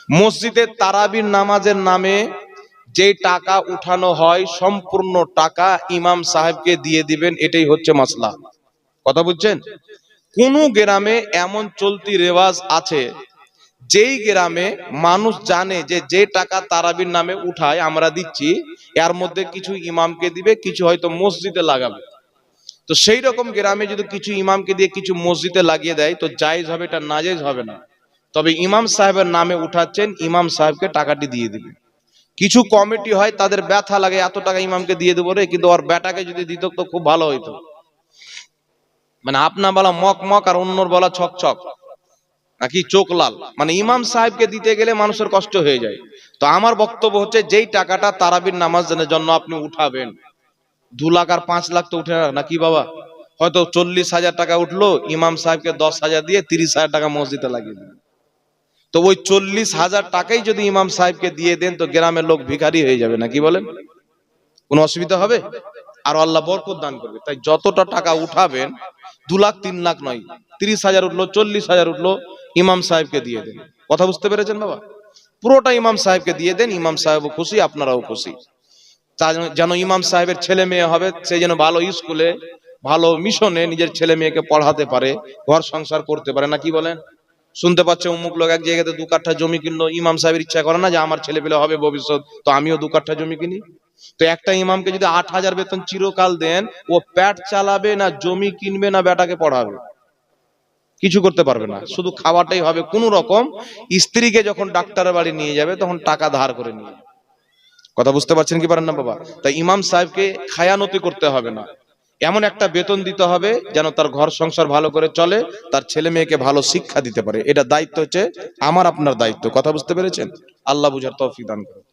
মসজিদে তারাবির নামাজের নামে যে টাকা উঠানো হয় সম্পূর্ণ টাকা ইমাম সাহেবকে দিয়ে দিবেন, এটাই হচ্ছে মাসলা। কথা বুঝছেন? কোন গ্রামে এমন চলতি রেওয়াজ আছে যেই গ্রামে মানুষ জানে যে যে টাকা তারাবির নামে উঠায় আমরা দিচ্ছি, এর মধ্যে কিছু ইমামকে দিবে, কিছু হয়তো মসজিদে লাগাবে। তো সেই রকম গ্রামে যদি কিছু ইমামকে দিয়ে কিছু মসজিদে লাগিয়ে দেয় তো জায়েজ হবে, এটা নাজায়েজ হবে না। তবে ইমাম সাহেবের নামে উঠাচ্ছেন, ইমাম সাহেবকে টাকাটি দিয়ে দিবে। কিছু কমিটি হয় তাদের ব্যথা লাগে, এত টাকা ইমামকে দিয়ে দেবো রে, কিন্তু ওর বেটাকে যদি দিত তো খুব ভালো হইতো। মানে আপনার বলা মক মক আর অন্যর বলা ছক ছক, নাকি চোখ লাল। মানে ইমাম সাহেবকে দিতে গেলে মানুষের কষ্ট হয়ে যায়। তো আমার বক্তব্য হচ্ছে, যেই টাকাটা তারাবির নামাজের জন্য আপনি উঠাবেন, 2 লাখ আর 5 লাখ তো উঠে না কি বাবা? হয়তো 40,000 টাকা উঠলো, ইমাম সাহেবকে 10,000 দিয়ে 30,000 টাকা মসজিদে লাগিয়ে দিন। তো ওই 40,000 টাকাই যদি ইমাম সাহেবকে দিয়ে দেন তো গ্রামের লোক ভিখারি হয়ে যাবে, নাকি বলেন? কোনো অসুবিধা হবে? আর আল্লাহ বরকত দান করবে। তাই যতটা টাকা উঠাবেন, 2 লাখ 3 লাখ নয়, 30,000 উঠলো, 40,000 উঠলো, ইমাম সাহেবকে দিয়ে দেন। কথা বুঝতে পেরেছেন বাবা? পুরোটা ইমাম সাহেবকে দিয়ে দেন, ইমাম সাহেবও খুশি, আপনারাও খুশি। যেন ইমাম সাহেবের ছেলে মেয়ে হবে, সে যেন ভালো স্কুলে ভালো মিশনে নিজের ছেলে মেয়েকে পড়াতে পারে, ঘর সংসার করতে পারে, না কি বলেন? শুনতে পাচ্ছে অমুক লোক এক জায়গাতে 2 কাঠা জমি কিনলো, ইমাম সাহেবের ইচ্ছা করে না যে আমার ছেলে পেলে হবে ভবিষ্যৎ, তো আমিও 2 কাঠা জমি কিনি? তো একটা ইমামকে যদি 8,000 বেতন চিরকাল দেন, ও পেট চালাবে না, জমি কিনবে না, বেটাকে পড়াবে? কিছু করতে পারবে না, শুধু খাওয়াটাই হবে কোন রকম। স্ত্রীকে যখন ডাক্তারের বাড়ি নিয়ে যাবে তখন টাকা ধার করে নিয়ে যাবে। কথা বুঝতে পারছেন কি পারেন না বাবা? তাই ইমাম সাহেবকে খায়ানতি করতে হবে না, এমন একটা বেতন দিতে হবে যেন তার ঘর সংসার ভালো করে চলে, তার ছেলে মেয়েকে ভালো শিক্ষা দিতে পারে। এটা দায়িত্ব হচ্ছে আমার আপনার দায়িত্ব। কথা বুঝতে পেরেছেন? আল্লাহ বুঝার তৌফিক দান করুন।